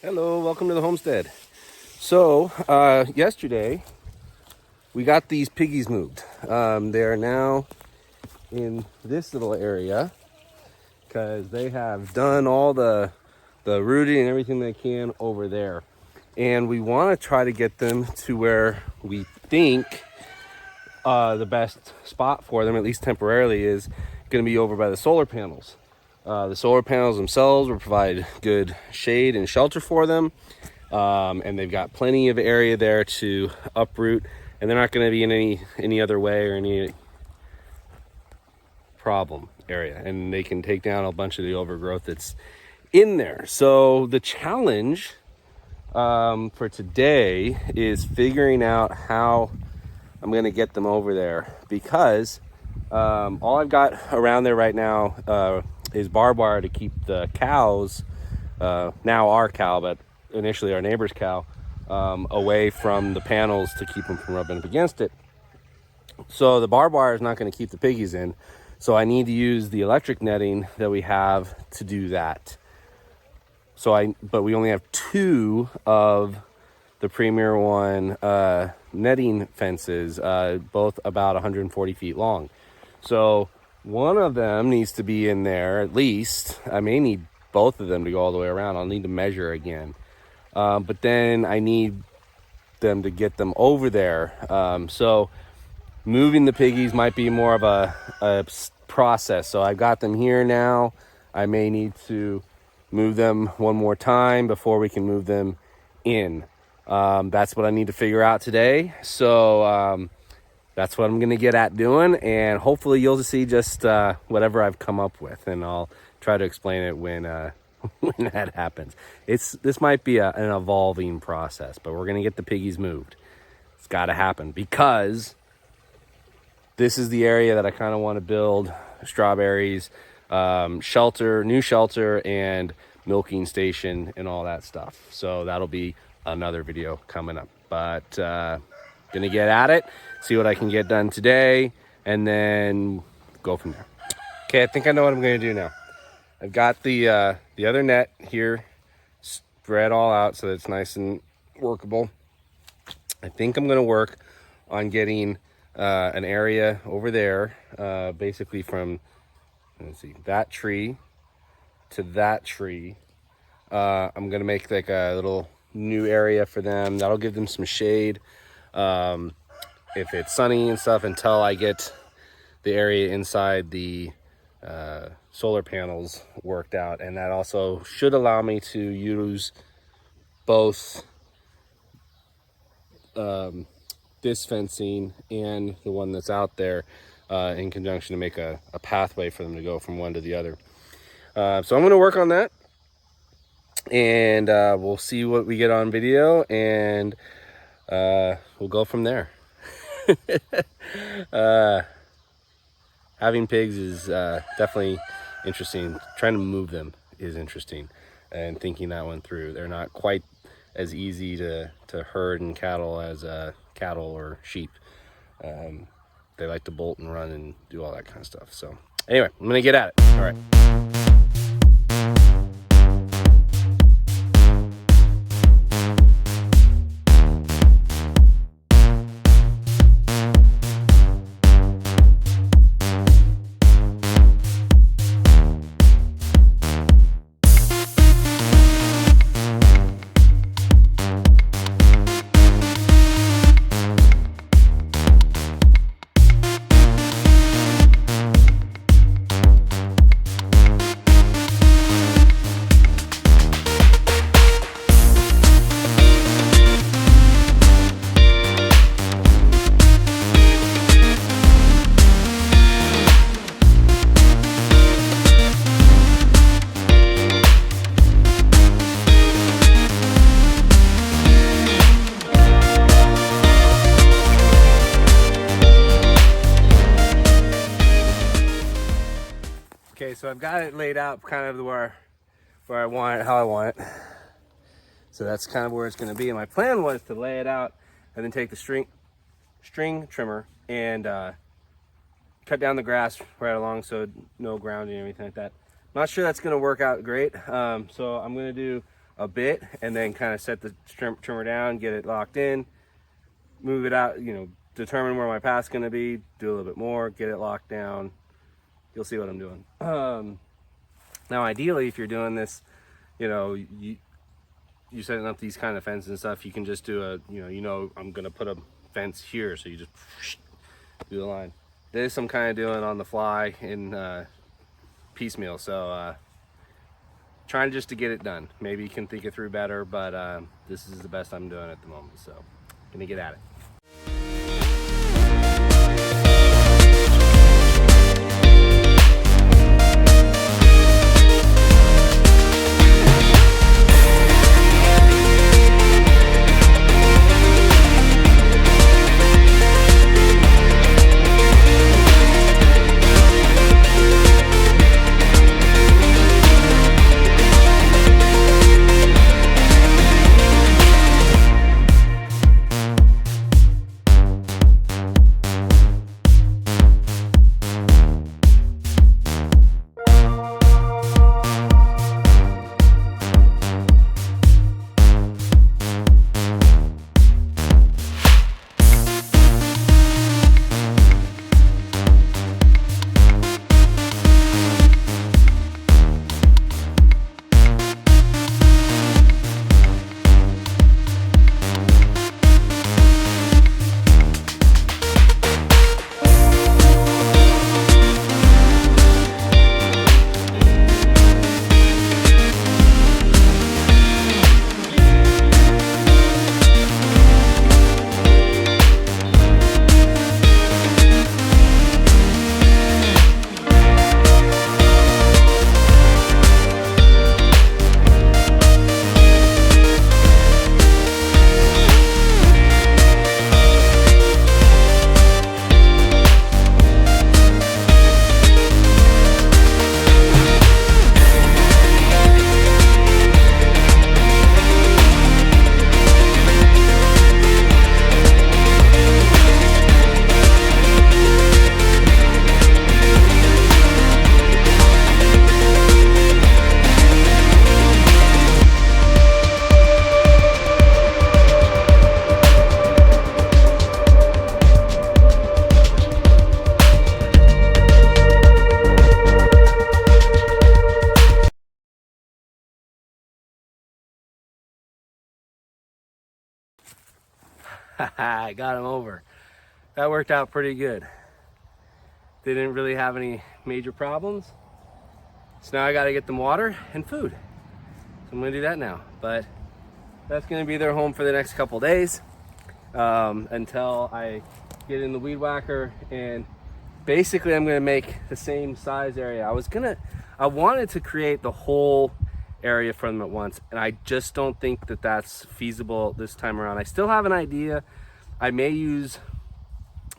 Hello, welcome to the homestead. So, yesterday we got these piggies moved. They are now in this little area because they have done all the rooting and everything they can over there. And we want to try to get them to where we think the best spot for them, at least temporarily, is going to be over by the solar panels. The solar panels themselves will provide good shade and shelter for them. And they've got plenty of area there to uproot, and they're not going to be in any other way or any problem area, and they can take down a bunch of the overgrowth that's in there. So the challenge for today is figuring out how I'm going to get them over there, because all I've got around there right now is barbed wire to keep the cows, now our cow, but initially our neighbor's cow, away from the panels to keep them from rubbing up against it. So the barbed wire is not going to keep the piggies in. So I need to use the electric netting that we have to do that. But we only have two of the Premier One netting fences, both about 140 feet long. So one of them needs to be in there at least. I may need both of them to go all the way around. I'll need to measure again. But then I need them to get them over there. So moving the piggies might be more of a process. So I've got them here now. I may need to move them one more time before we can move them in. That's what I need to figure out today. So that's what I'm going to get at doing. And hopefully you'll see just whatever I've come up with. And I'll try to explain it when that happens. This might be an evolving process, but we're going to get the piggies moved. It's got to happen, because this is the area that I kind of want to build strawberries, shelter, new shelter, and milking station and all that stuff. So that'll be another video coming up, but gonna get at it, see what I can get done today, and then go from there. Okay, I think I know what I'm gonna do now. I've got the other net here spread all out so that it's nice and workable. I think I'm gonna work on getting an area over there, basically from, let's see, that tree to that tree. I'm gonna make like a little new area for them that'll give them some shade if it's sunny and stuff, until I get the area inside the solar panels worked out. And that also should allow me to use both this fencing and the one that's out there in conjunction to make a pathway for them to go from one to the other. So I'm going to work on that, and we'll see what we get on video, and we'll go from there. Having pigs is definitely interesting. Trying to move them is interesting, and thinking that one through. They're not quite as easy to herd and cattle as cattle or sheep. They like to bolt and run and do all that kind of stuff. So anyway, I'm gonna get at it. All right. Okay, so I've got it laid out kind of where I want it, how I want it. So that's kind of where it's going to be. And my plan was to lay it out and then take the string trimmer and cut down the grass right along, so no grounding or anything like that. Not sure that's going to work out great. So I'm going to do a bit, and then kind of set the trimmer down, get it locked in, move it out, you know, determine where my path's going to be, do a little bit more, get it locked down. You'll see what I'm doing. Now, ideally, if you're doing this, you know, you're setting up these kind of fences and stuff, you can just do a, you know, I'm going to put a fence here, so you just do the line. This I'm kind of doing on the fly in piecemeal, so trying just to get it done. Maybe you can think it through better, but this is the best I'm doing at the moment, so gonna get at it. I got him over. That worked out pretty good. Didn't really have any major problems. So now I gotta get them water and food. So I'm gonna do that now. But that's gonna be their home for the next couple days until I get in the weed whacker, and basically I'm gonna make the same size area. I wanted to create the whole area for them at once, and I just don't think that that's feasible this time around. I still have an idea. I may use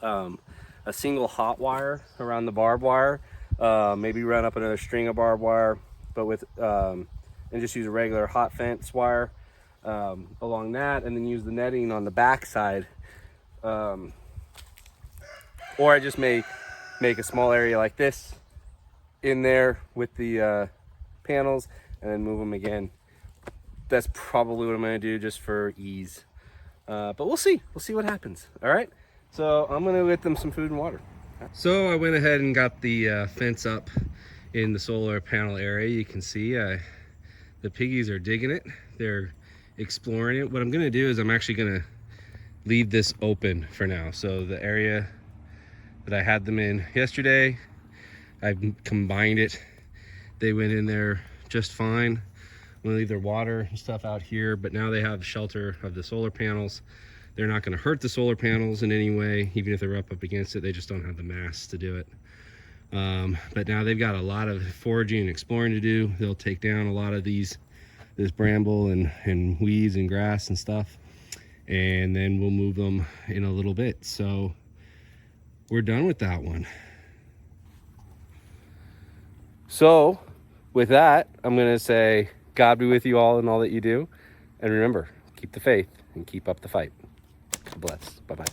a single hot wire around the barbed wire, maybe run up another string of barbed wire, but with and just use a regular hot fence wire along that, and then use the netting on the back side, or I just may make a small area like this in there with the panels, and then move them again. That's probably what I'm gonna do just for ease. But we'll see what happens. All right, so I'm gonna get them some food and water. So I went ahead and got the fence up in the solar panel area. You can see the piggies are digging it. They're exploring it. What I'm gonna do is I'm actually gonna leave this open for now. So the area that I had them in yesterday, I've combined it. They went in there just fine. I'm gonna leave their water and stuff out here, but now they have shelter of the solar panels. They're not gonna hurt the solar panels in any way, even if they're up against it. They just don't have the mass to do it. But now they've got a lot of foraging and exploring to do. They'll take down a lot of this bramble and weeds and grass and stuff, and then we'll move them in a little bit. So we're done with that one. So with that, I'm gonna say God be with you all in all that you do, and remember, keep the faith and keep up the fight. God bless. Bye-bye.